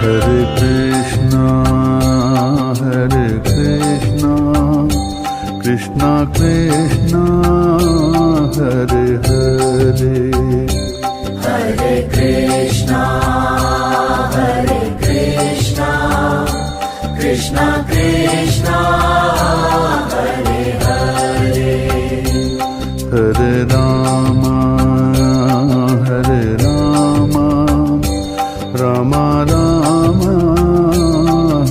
Hare Krishna, Hare Krishna, Krishna Krishna, Hare Hare. Hare Krishna, Hare Krishna, Krishna Krishna, Hare Hare. Hare Rama, Hare Rama, Rama Rama,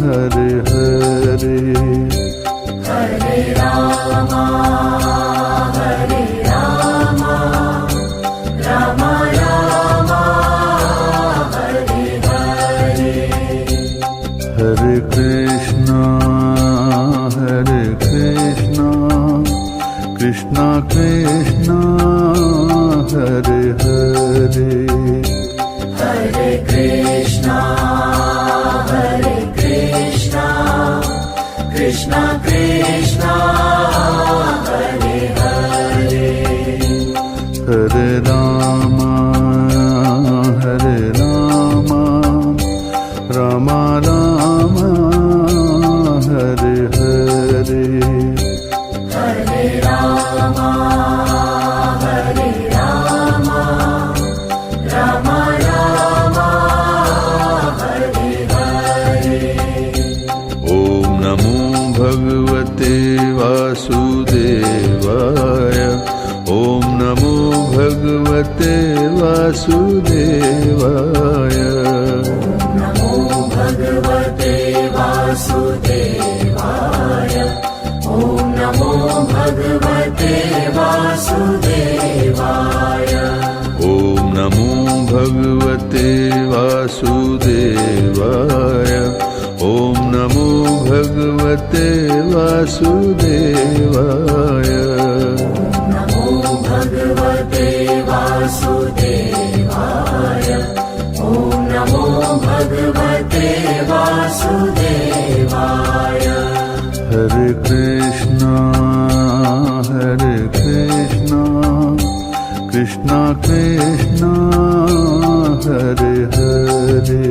Hare Hare. Hare Rama, Hare Rama, Rama Rama, Hare Hare. Hare Krishna, Hare Krishna, Krishna Krishna, Hare Hare. Hare Krishna, Hare Krishna, Krishna Krishna, Hare Hare. Hare Rama, Hare Rama, Rama Rama, Hare Hare. Hare Rama, Hare Rama, Rama Rama, Hare Hare. Om Namo Bhagavate Vasudevaya. Om Namo Bhagavate Vasudevaya. Namo Bhagavate Vasudevaya. Om Namo Bhagavate Vasudevaya. Om Namo Bhagavate Vasudevaya. Om Namo Bhagavate Vasudevaya. Namo Bhagavate Vasudevaya. Om Namo Bhagavate Vasudevaya. Hare Krishna, Hare Krishna, Krishna Krishna, Hare Hare.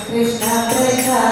Krishna Krishna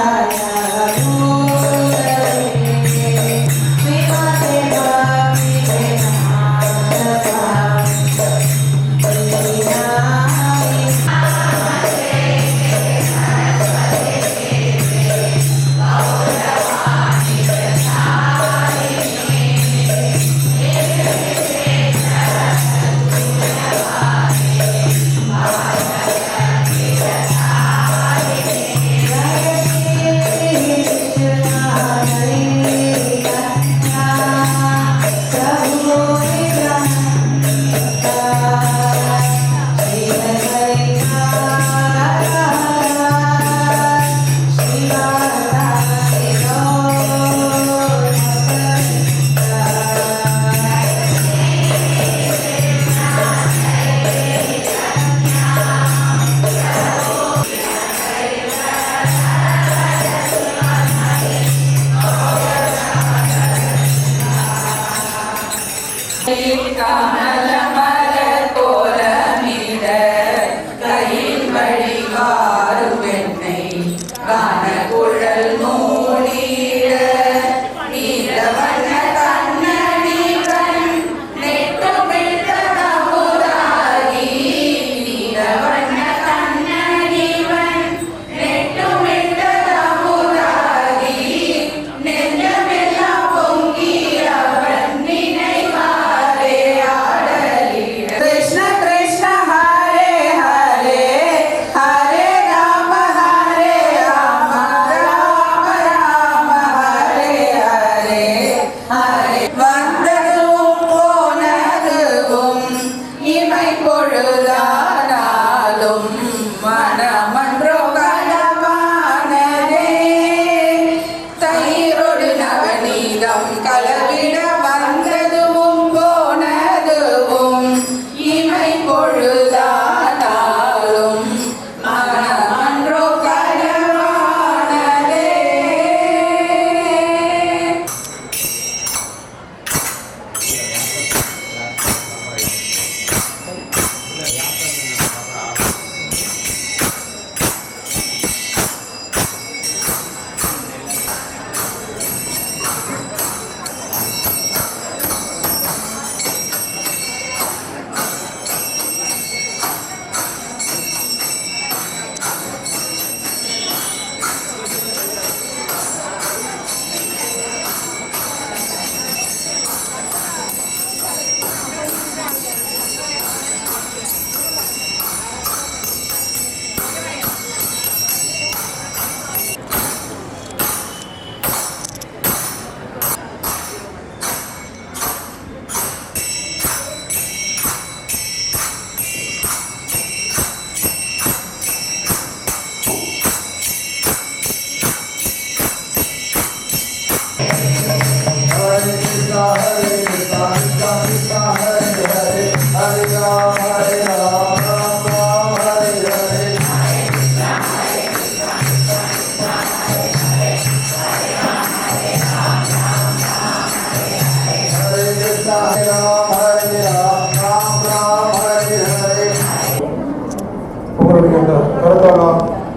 உங்களுடைய இந்த கருத்தானா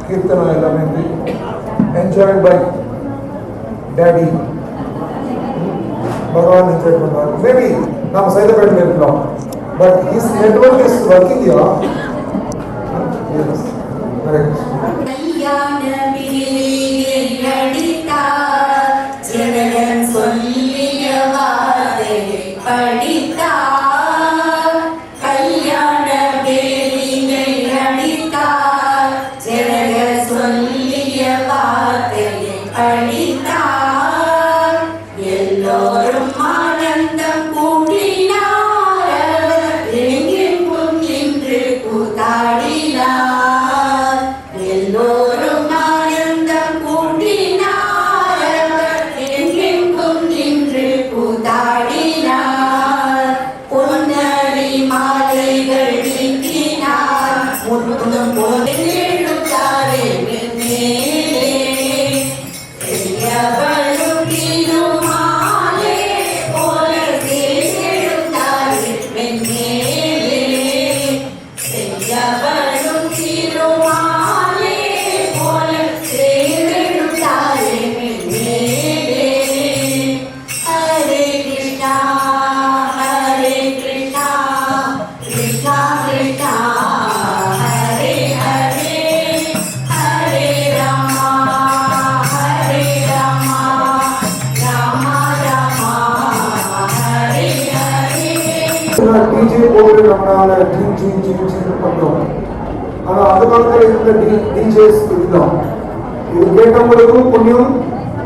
கீர்த்தனா எல்லாமே enjoyed by daddy பகவான் enjoy பண்றாரு. Maybe நாம் சைதாப்பேட்டில் இருக்கலாம், but his network is working yeah. Yes correct. எல்லோரும் ஆனந்தம் கூட்டினார், எங்கெங்கும் நின்று கூத்தாடினார். எல்லோரும் ஆனந்தம் கூட்டினார், எங்கெங்கும் நின்று கூத்தாடினார். பொன்னரி மாலைகள் வீட்டினார், முத்தும் போது எழுத்தாரே டிஜே போட்டு நம்மளால பண்றோம். ஆனா அந்த காலத்துல இருந்த டிஜேஸ் இதுதான். இது கேட்டவங்களுக்கும் புண்ணியம்,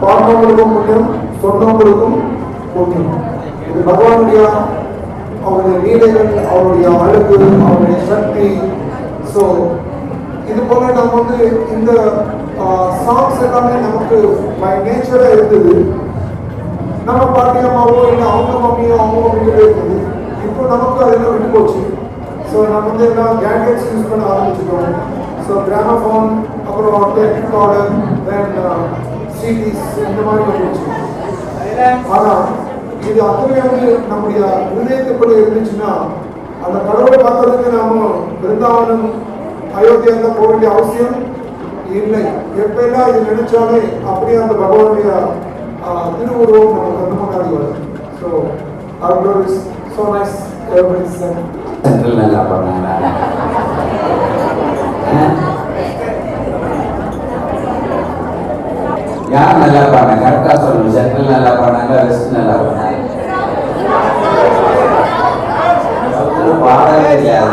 பாடுறவங்களுக்கும் புண்ணியம், சொன்னவங்களுக்கும் புண்ணியம். இது பகவானுடைய அவருடைய லீலைகள், அவருடைய அழகு, அவருடைய சக்தி. ஸோ இது போல நம்ம இந்த சாங்ஸ் எல்லாமே நமக்கு பை நேச்சரா இருந்தது. நம்ம பாட்டி அம்மாவோ இல்லை அவங்க மம்மியோ அவங்க மம்மியோ இருந்தது. இப்போ நமக்கு அதெல்லாம் விட்டு போச்சு. ஸோ நம்ம எல்லாம் கேட்ஜெட்ஸ் யூஸ் பண்ண ஆரம்பிச்சிட்டோம். ஸோ கிராமஃபோன், அப்புறம் டேப் ரெக்கார்டர், தென் சிடிஸ், இந்த மாதிரி வந்துச்சு. ஆனால் இது அத்தனை நம்முடைய ஹிருதயத்துக்குள்ள இருந்துச்சுன்னா அந்த கடவுளை பார்க்கறதுக்கு நாம பிருந்தாவனம், அயோத்தியா தான் போக வேண்டிய அவசியம் இல்லை. எப்பெல்லாம் இது நினைச்சாலே அப்படியே அந்த பகவானுடைய திருவுருவம் நம்ம கண்ணு முன்னாடி வரும். ஸோ அவர் இஸ் ஸோ நைஸ். சென்ட்ரல் நல்லா பண்ணாங்க. யார் நல்லா பாடினாங்க? கரெக்டா சொல்லணும். சென்ட்ரல் நல்லா பாடினாங்க, வெஸ்ட் நல்லா பாடினாங்க. பாடவே இல்லையாது,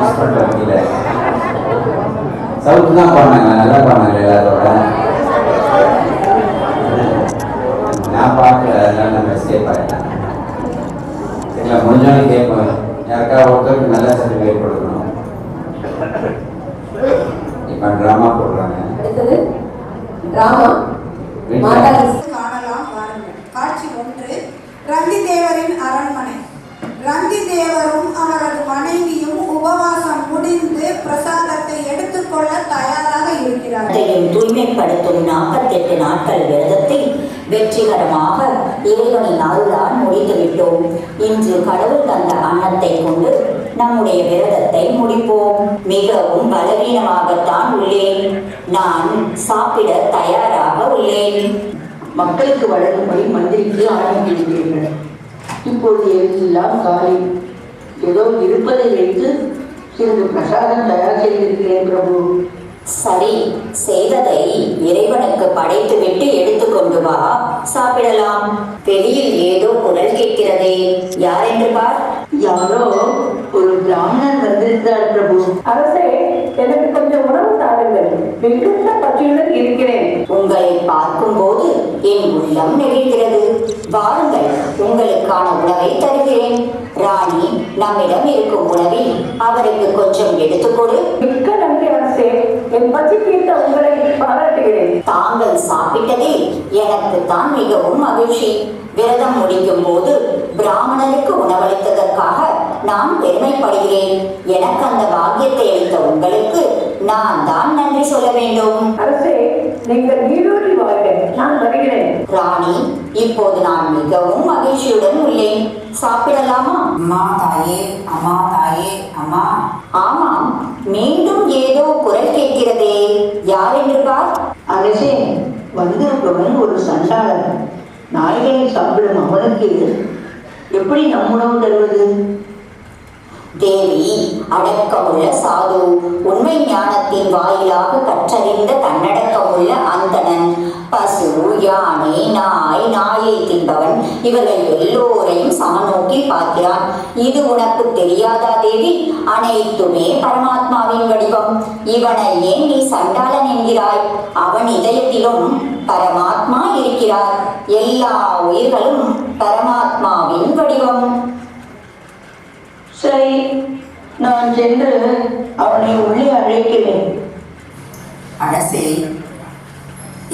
மிஸ் பண்ண முடியல. சவுத்து தான் பாடினாங்க, நல்லா பாடினாங்க எல்லாரோட. நான் பார்க்கல, அதனால நான் எஸ்கேப் ஆகிட்டேன். இல்லை முடிஞ்சாலும் கேட்பேன், யாருக்காவது ஒருத்தருக்கு நல்ல சர்டிஃபிகேட் கொடுக்கணும். இப்போ ட்ராமா போடுறாங்க. காணலாம் வாருங்கள். காட்சி 1. ரந்தி தேவரின் அரண்மனை. ரந்தி தேவரும் அவரது மனைவியும் உபவாசம் முடிந்து பிரசாதத்தை எடுத்துக்கொள்ள தயாராக இருக்கிறார்கள். தூய்மைப்படுத்தும் 48 நாட்கள் விரதத்தை வெற்றிகரமாக இறைவனின் அருளால் முடித்துவிட்டோம். இன்று கடவுள் தந்த அன்னத்தை கொண்டு நம்முடைய விரதத்தை முடிப்போம். மிகவும் பலவீனமாகத்தான் உள்ளேன். நான் சாப்பிட தயாராக உள்ளேன். மக்களுக்கு வழங்கும்படி மந்திரிக்கு ஆரம்பிக்கிறீர்கள். இப்போது எல்லாம் காலை ஏதோ இருப்பதை வைத்து சிறிது பிரசாதம் தயார் செய்திருக்கிறேன் பிரபு. சரி, செய்ததை இறைவனுக்கு படைத்துவிட்டு எடுத்துக்கொண்டு வா, சாப்பிடலாம். வெளியில் ஏதோ குரல் கேட்கிறதே, யார் என்று பார். யாரோ ஒரு பிராமணன் வந்திருந்தார் பிரபு. அரசே, எனக்கு கொஞ்சம் உணவு தாருங்கள், மிகுந்த பற்றியுடன் இருக்கிறேன். உங்களை பார்க்கும் போது என் உள்ளம் நெகிழ்கிறது. வாருங்கள், உங்களுக்கான உணவை தருகிறேன். ராணி, நம்மிடம் இருக்கும் உணவில் அவருக்கு கொஞ்சம் எடுத்துக்கொடு. மிக்க நன்றி அரசே, என் பற்றி கேட்ட உங்களை பாராட்டுகிறேன். தாங்கள் சாப்பிட்டதில் எனக்கு தான் மிகவும் மகிழ்ச்சி. விரதம் முடிக்கும் போது பிராமணனுக்கு உணவளித்ததற்காக நான் பெருமைப்படுகிறேன். எனக்கு அந்த பாக்கியத்தை அளித்த உங்களுக்கு நான் தான் நன்றி சொல்ல வேண்டும். அரசே, நீங்கள் நீடூழி வாழ்க. நான் வருகிறேன். ராணி, இப்போது நான் மிகவும் மகிழ்ச்சியுடன் உள்ளேன். சாப்பிடலாமா? அம்மா தாயே, அம்மா தாயே, அம்மா. ஆமாம், மீண்டும் ஏதோ குரல் கேட்கிறதே. யார் என்று பார். அரசே, வந்திருப்பவன் ஒரு சண்டாளன். நாய்களை சாப்பிடும் அவனுக்கு எப்படி நம் உணவு தருவது? தேவி, அடக்கமுள்ள சாது, உண்மை ஞானத்தின் வாயிலாக கற்றறிந்த தன்னடக்கமுள்ள அந்தணன், பசு, யானை, நாய், நாயை தின்பவன், இவர்கள் எல்லோரையும் சமநோக்கில் பார்க்கிறான். இது உனக்கு தெரியாதா தேவி? அனைத்துமே பரமாத்மாவின் வடிவம். இவனை ஏன் நீ சண்டாளன் என்கிறாய்? அவன் இதயத்திலும் பரமாத்மா இருக்கிறார். எல்லா உயிர்களும் பரமாத்மாவின் வடிவம். சரி, நான் சென்று அவனை உள்ளே அழைக்கிறேன். அரசே,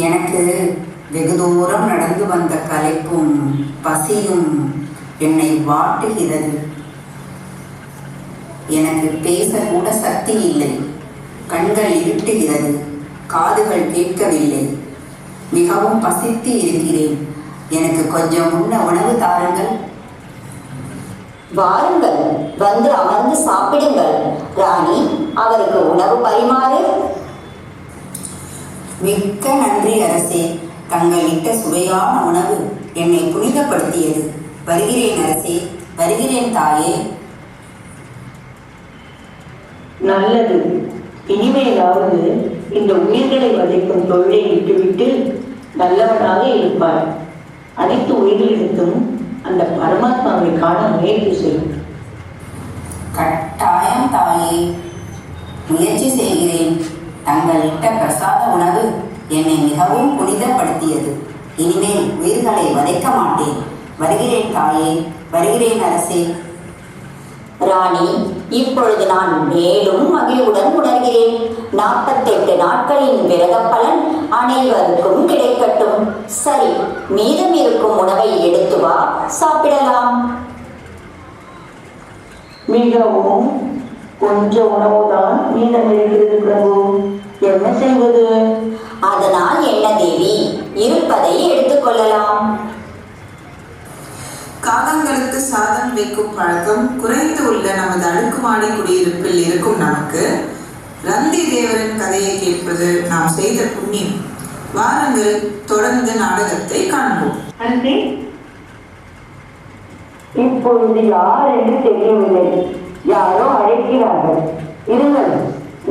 எனக்கு வெகு தூரம் நடந்து வந்த களைப்பும் பசியும் என்னை வாட்டுகிறது. எனக்கு பேசக்கூட சக்தி இல்லை. கண்கள் இருட்டுகிறது, காதுகள் கேட்கவில்லை. மிகவும் பசித்து இருக்கிறேன். எனக்கு கொஞ்சம் உண்ண உணவு தாருங்கள். வாருங்கள், வந்து அமர்ந்து சாப்பிடுங்கள். ராணி, அவருக்கு உணவு பரிமாறு. மிக்க நன்றி அரசே. தங்கள் இட்ட சுவையான உணவு என்னை புனிதப்படுத்தியது. வருகிறேன் அரசே, வருகிறேன் தாயே. நல்லது. இனிமேலாவது இந்த உயிர்களை வதைக்கும் தொழிலை விட்டுவிட்டு நல்லவனாக இருப்பார். அனைத்து உயிர்களிடத்தும் அந்த பரமாத்மாவை காண முயற்சி செய்யும். கட்டாயம் தாயே, முயற்சி செய்கிறேன். தங்கள் இட்ட பிரசாத உணவு என்னை மிகவும் புனிதப்படுத்தியது. இனிமேல் உயிர்களை வதைக்க மாட்டேன். வருகிறேன் தாயே, வருகிறேன் அரசே. ராணி, இப்பொழுது நான் மேலும் மகிழ்வுடன் உணர்கிறேன். 48 நாட்களின் விரத பலன் அனைவருக்கும் கிடைக்கட்டும். சரி, மீதம் இருக்கும் உணவை எடுத்து வா, சாப்பிடலாம். மிகவும் கொஞ்சம் உணவுதான் மீதம் இருக்கிறது பிரபு. என்ன செய்வது? அதனால் என்ன தேவி, இருப்பதை எடுத்துக்கொள்ளலாம். காகங்களுக்கு சாதம் வைக்கும் பழக்கம் குறைந்து உள்ள நமது அடுக்குமாடி குடியிருப்பில் இருக்கும் நமக்கு ரந்தி தேவரின் கதையை கேட்பது நாம் செய்த புண்ணியம். வாருங்கள், தொடர்ந்து நாடகத்தை காண்போம். அரசே, இப்பொழுது யார் என்று தெரியவில்லை. யாரோ அழைக்கிறார்கள். இருங்கள்,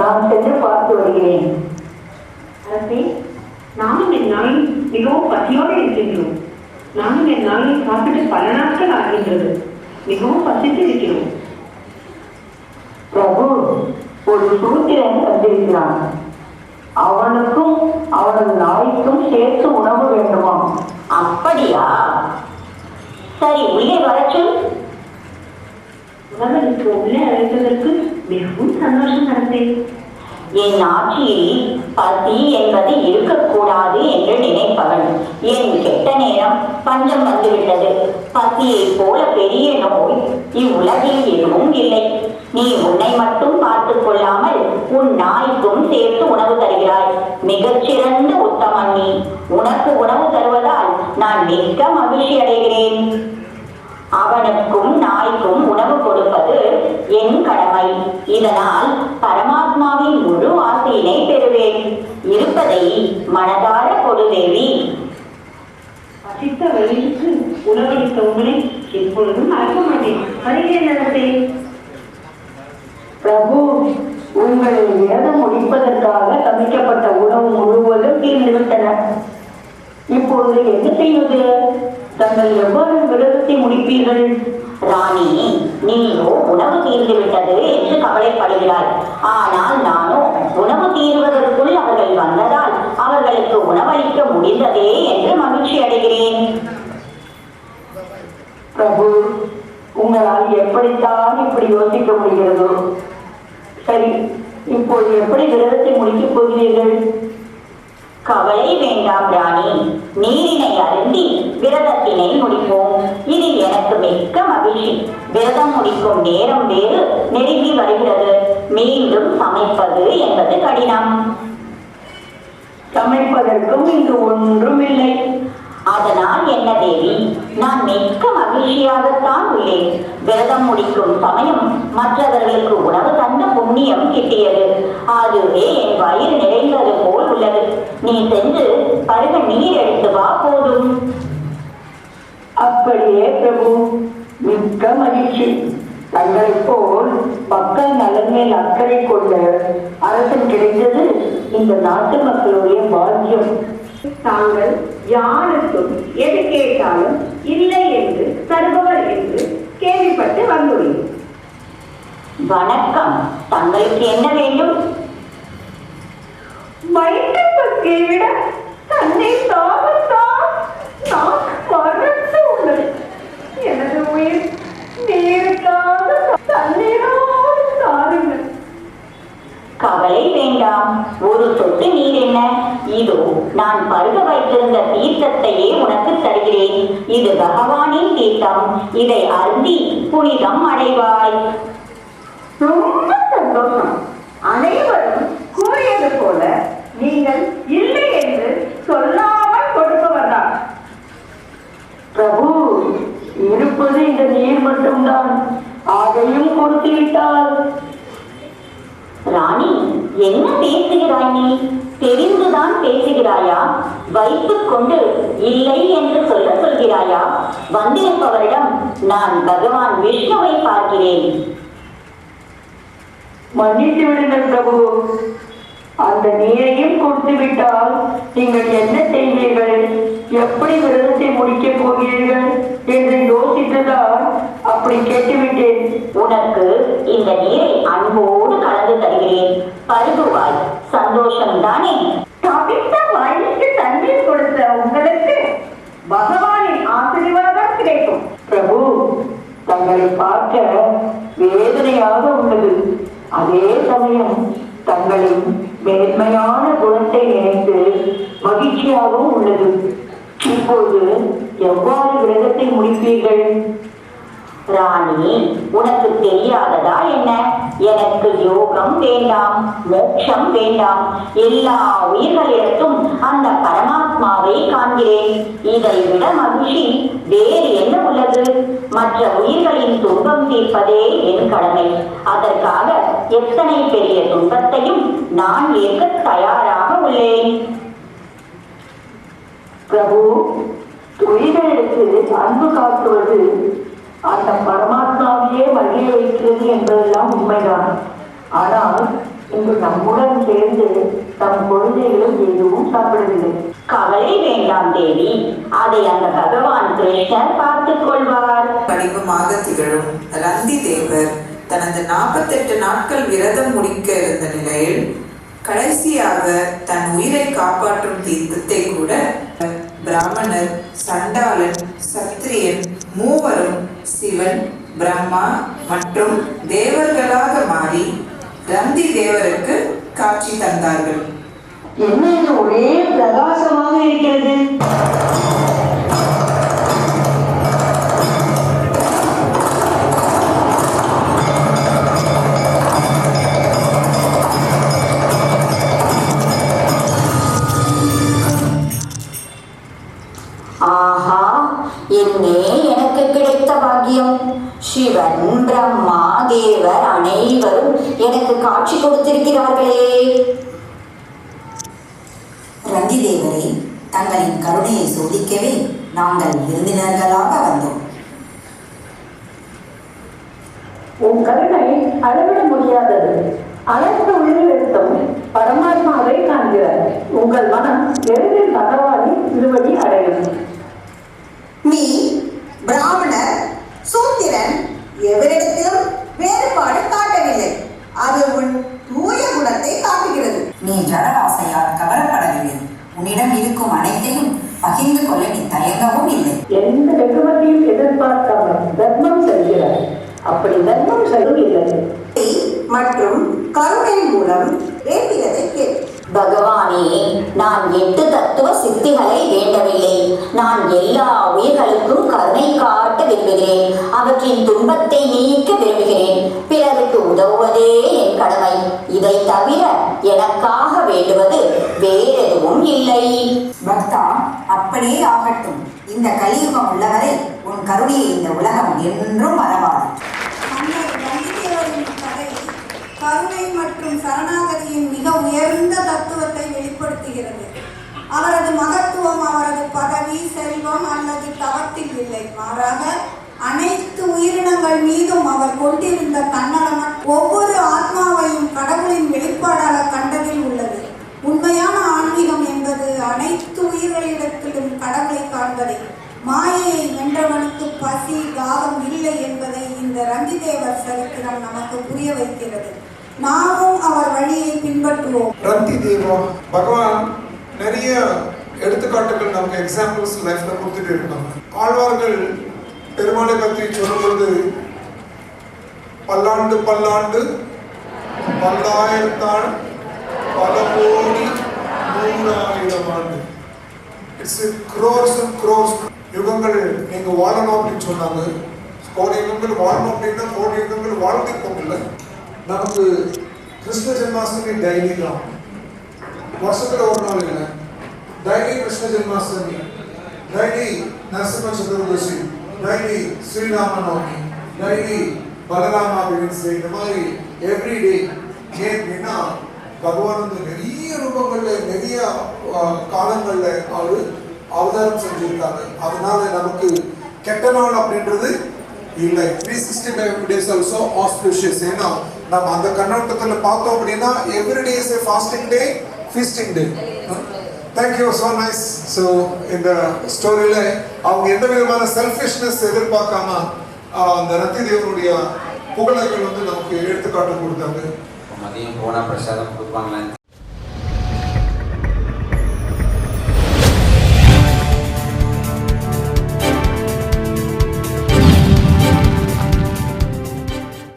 நான் சென்று பார்த்து வருகிறேன். அரசே, நானும் என் நாயும் மிகவும் பசியோடு இருக்கின்றோம். நானும் என் நாயை சாப்பிட்டு பல நாட்கள் ஆகின்றது. மிகவும் பசித்து இருக்கிறோம். பிரபு, ஒரு சூத்திரன் வந்திருக்கிறான். அவனுக்கும் அவனது நாய்க்கும் சேர்த்து உணவு வேண்டுமா? அப்படியா? சரி, உள்ளே வரச்சொல். உணவனுக்கு உள்ளே அழைத்ததற்கு மிகவும் சந்தோஷம் அரசே. என் ஆட்சியில் பசி என்பது இருக்கக்கூடாது என்று நினைப்பவன். என் கெட்ட நேரம் பஞ்சம் வந்துவிட்டது. பசியை போல பெரிய நோய் இவ்வுலகில் எதுவும் இல்லை. நீ உன்னை மட்டும் பார்த்துக் கொள்ளாமல் உன் நாய்க்கும் சேர்த்து உணவு தருகிறாய். மிகச்சிறந்த உத்தமன் நீ. உனக்கு உணவு தருவதால் நான் மிக்க மகிழ்ச்சி அடைகிறேன். அவனுக்கும் நாய்க்கும் உணவு கொடுப்பது என் கடமை. இதனால் பரமாத்மாவின் முழு ஆசையினை பெறுவேன். இருப்பதை மனதார கொடு தேவி. பசித்த வயிற்றுக்கு உணவளித்த உங்களை எப்பொழுதும் மறக்க மாட்டேன். வருகிறேன் அரசே. பிரபு, உங்களை விரதம் முடிப்பதற்காக சமைக்கப்பட்ட உணவு முழுவதும் தீர்ந்துவிட்டன. இப்பொழுது என்ன செய்வது? தங்கள் எவ்வாறு விரதத்தை முடிப்பீர்கள்? ராணி, நீயோ உணவு தீர்ந்துவிட்டது என்று கவலைப்படுகிறாய். ஆனால் நானோ உணவு தீர்வதற்குள் அவர்கள் வந்ததால் அவர்களுக்கு உணவளிக்க முடிந்ததே என்று மகிழ்ச்சி அடைகிறேன். பிரபு, உங்களால் எப்படித்தான் இப்படி யோசிக்க முடிகிறதோ? சரி, இப்போது எப்படி விரதத்தை முடிக்கப் போகிறீர்கள்? கவலை வேண்டாம் ராணி. நீரினை அருந்தி விரதத்தினை முடிப்போம். இதில் எனக்கு மிக்க மகிழ்ச்சி. விரதம் முடிக்க சமைக்கும் நேரம் வேறு நெருங்கி வருகிறது. மீண்டும் சமைப்பது என்பது கடினம். சமைப்பதற்கும் இங்கு ஒன்றும் இல்லை. அதனால் என்ன தேவி, நான் மிக்க மகிழ்ச்சியாகத்தான் உள்ளேன். விரதம் முடிக்கும் சமயம் மற்றவர்களுக்கு உணவு தந்த புண்ணியம் கிட்டியது. அதுவே என் வயிறு நிறைந்தது போல் உள்ளது. நீ சென்று பருக நீர் எடுத்து வா போதும். அப்படியே பிரபு, மிக்க மகிழ்ச்சி. தங்களைப் போல் மக்கள் நலன் மேல் அக்கறை கொண்ட அரசன் கிடைத்தது இந்த நாட்டு மக்களுடைய பாக்கியம். தாங்கள் யாருக்கும் எது கேட்டாலும் இல்லை என்று தருபவர் என்று கேள்விப்பட்டு வந்துள்ளேன். வணக்கம், தங்களுக்கு என்ன வேண்டும்? வயிற்று பசியை விட தன்னை சாகத்தான் நான் மறந்து உள்ளது. எனது உயிர் நீருக்காக தண்ணீராக சாருங்கள். கவலை வேண்டாம், ஒரு சொட்டு நீர் என்ன, இதோ நான் பருக வைத்திருந்த தீர்த்தத்தையே உனக்கு தருகிறேன். இது பகவானின் தீர்த்தம். இதை அருந்தி புனிதம் அடைவாய். ரொம்ப சந்தோஷம். அனைவரும் கூறியது போல நீங்கள் இல்லை என்று சொல்லாமல் கொடுப்பவர்தான். பிரபு, இருப்பது இந்த நீர் மட்டும்தான். அதையும் கொடுத்து விட்டால். ராணி, என்ன பேசுகிறாய் நீ? தெரிந்துதான் பேசுகிறாயா? வைத்துக் கொண்டு இல்லை என்று சொல்கிறாயா? வந்திருப்பவரிடம் நான் பகவான் விஷ்ணுவை பார்க்கிறேன். மன்னித்து விடுங்கள் பிரபு. அந்த நீரையும் கொடுத்து விட்டால் நீங்கள் என்ன செய்வீர்கள்? எப்படி விரதத்தை முடிக்கப் போகிறீர்கள் என்று யோசித்துதான் அப்படி கேட்டுவிட்டேன். உனக்கு இந்த நீரை அன்போடு கலந்து தருகிறேன். பருகுவாய். சந்தோஷம் தானே? தவித்த வாய்க்கு தண்ணீர் கொடுத்த உங்களுக்கு பகவானின் ஆசீர்வாதம் கிடைக்கும். பிரபு, தங்களை பார்க்க வேதனையாக உள்ளது. அதே சமயம் தங்களின் மேன்மையான குணத்தை நினைத்து மகிழ்ச்சியாகவும் உள்ளது. இப்போது எவ்வாறு விரதத்தை முடிப்பீர்கள்? ராணி, உனக்கு தெரியாததா என்ன? எனக்கு யோகம் வேண்டாம், மோட்சம் வேண்டாம். எல்லா உயிர்களிடத்தும் அந்த பரமாத்மாவை காண்கிறேன். இதை விட மகிழ்ச்சி வேறு என்ன உள்ளது? மற்ற உயிர்களின் துன்பம் தீர்ப்பதே என் கடமை. அதற்காக எத்தனை பெரிய துன்பத்தையும் நான் ஏற்க தயாராக உள்ளேன். பிரபு, உயிர்களுக்கு அன்பு காட்டுவது அந்த பரமாத்மாவையே மகிழ வைக்கிறது என்பதெல்லாம் உண்மைதான். ஆனால் இன்று நம்முடன் சேர்ந்து தம் குழந்தைகளும் எதுவும் சாப்பிடவில்லை. கவலை வேண்டாம் தேவி, அதை அந்த பகவான் கிருஷ்ணர் பார்த்துக் கொள்வார். வடிவமாக திகழும் ரந்தி தேவர் தனது 48 நாட்கள் விரதம் முடிக்க இருந்த நிலையில் கடைசியாக தன் உயிரை காப்பாற்றும் தீர்த்தத்தை கூட பிராமணர், சண்டாளன், சத்திரியன் மூவரும் சிவன், பிரம்மா மற்றும் தேவர்களாக மாறி ரந்தி தேவருக்கு காட்சி தந்தார்கள். என்ன இது ஒரே பிரகாசமாக இருக்கிறது? ஆஹா, என்னே எனக்கு கிடைத்த பாக்கியம்! சிவன், பிரம்மா, தேவர் அனைவரும் எனக்கு காட்சி கொடுத்திருக்கிறார்களே. ரந்தி தேவரை தங்களின் கருணையை சோதிக்கவே நாங்கள் விருந்தினர்களாக வந்தோம். உன் கருணை அளவிட முடியாதது. அனைத்து உயிரிழத்தும் பரமாத்மாவை காண்கிறார். உங்கள் மனம் எளிதில் பகவானின் திருவடி அடையும். நீ பிராமணர், சூத்திரன் எவரிடத்திலும் வேறுபாடு காட்டவில்லை. அது உன் தூய குணத்தை காட்டுகிறது. நீ ஜடராசையால் கவரப்படவில்லை. உன்னிடம் இருக்கும் அனைத்தையும் பகிர்ந்து கொள்ள நீ தயங்கவும் இல்லை. எந்த வெகுமதியும் எதிர்பார்க்காமல் தர்மம் செய்கிறார். அப்படி தர்மம் செய்வதில்லை மற்றும் கருணை மூலம் வேண்டியதை கேள். பகவானே, நான் 8 தத்துவ சித்திகளை வேண்டவில்லை. நான் எல்லா உயிர்களுக்கும் கருணை காட்ட விரும்புகிறேன். அவற்றின் துன்பத்தை நீக்க விரும்புகிறேன். பிறருக்கு உதவுவதே என் கடமை. இதை தவிர எனக்காக வேண்டுவது வேறெதுவும் இல்லை. பக்தா, அப்படியே ஆகட்டும். இந்த கலியுகம் உள்ளவரை உன் கருணையை இந்த உலகம் என்றும் மறவாது. கருணை மற்றும் சரணாகதியின் மிக உயர்ந்த தத்துவத்தை வெளிப்படுத்துகிறது. அவரது மகத்துவம் அவரது பதவி, செல்வம் அல்லது தவத்தில் இல்லை. மாறாக அனைத்து உயிரினங்கள் மீதும் அவர் கொண்டிருந்த தன்னலம் ஒவ்வொரு ஆத்மாவையும் கடவுளின் வெளிப்பாடாக கண்டதில் உள்ளது. உண்மையான ஆன்மீகம் என்பது அனைத்து உயிர்களிடத்திலும் கடவுளை காண்பதை, மாயையை வென்றவனுக்கு பசி தாகம் இல்லை என்பதை இந்த ரந்திதேவர் சரித்திரம் நமக்கு புரிய வைக்கிறது. நாமும் அவர் வழியை பின்பற்றுவோம். ரந்தி தேவா பகவான் நிறைய எடுத்துக்காட்டுகள் நமக்கு எக்ஸாம்பிள்ஸ் லைஃப்ல கொடுத்துட்டு இருக்காங்க. ஆழ்வார்கள் பெருமாளை பற்றி சொல்லும் பொழுது பல்லாண்டு பல்லாண்டு பல்லாயிரத்தாள் பல கோடி 100,000 ஆண்டு, இட்ஸ் crores and crores யுகங்கள் நீங்க வாழணும் அப்படின்னு சொன்னாங்க. கோடி யுகங்கள் வாழணும் அப்படின்னா கோடி யுகங்கள் வாழ்ந்துருக்கோம். இல்லை, நமக்கு கிருஷ்ண ஜென்மாஷ்டமி டெய்லி தான், வருஷத்துல ஒரு நாள் இல்லை. Daily Krishna Janmashtami, daily Narasimha Chaturdashi, daily Sri Rama Navami, daily Balarama வின்சே, இந்த மாதிரி எவ்ரிடே. ஏன் அப்படின்னா பகவான் வந்து நிறைய ரூபங்கள்ல நிறைய காலங்கள்ல அவரு அவதாரம் செஞ்சிருக்காங்க. அதனால நமக்கு கெட்ட நாள் அப்படின்றது இல்லை. 365 days also auspicious. ஏன்னா நம்ம அந்த கண்ணோட்டத்துல பார்த்தோம் அப்படின்னா everyday is a fasting day, feasting day. Thank you, so nice. So இந்த ஸ்டோரியில அவங்க எந்த விதமான செல்ஃபிஷ்னஸ் எதிர்பார்க்காம அந்த ரத்தி தேவனுடைய புகழைகள் வந்து நமக்கு எடுத்துக்காட்டு கொடுத்தாங்க. மதியம் போனா பிரசாதம் கொடுப்பாங்களான்னு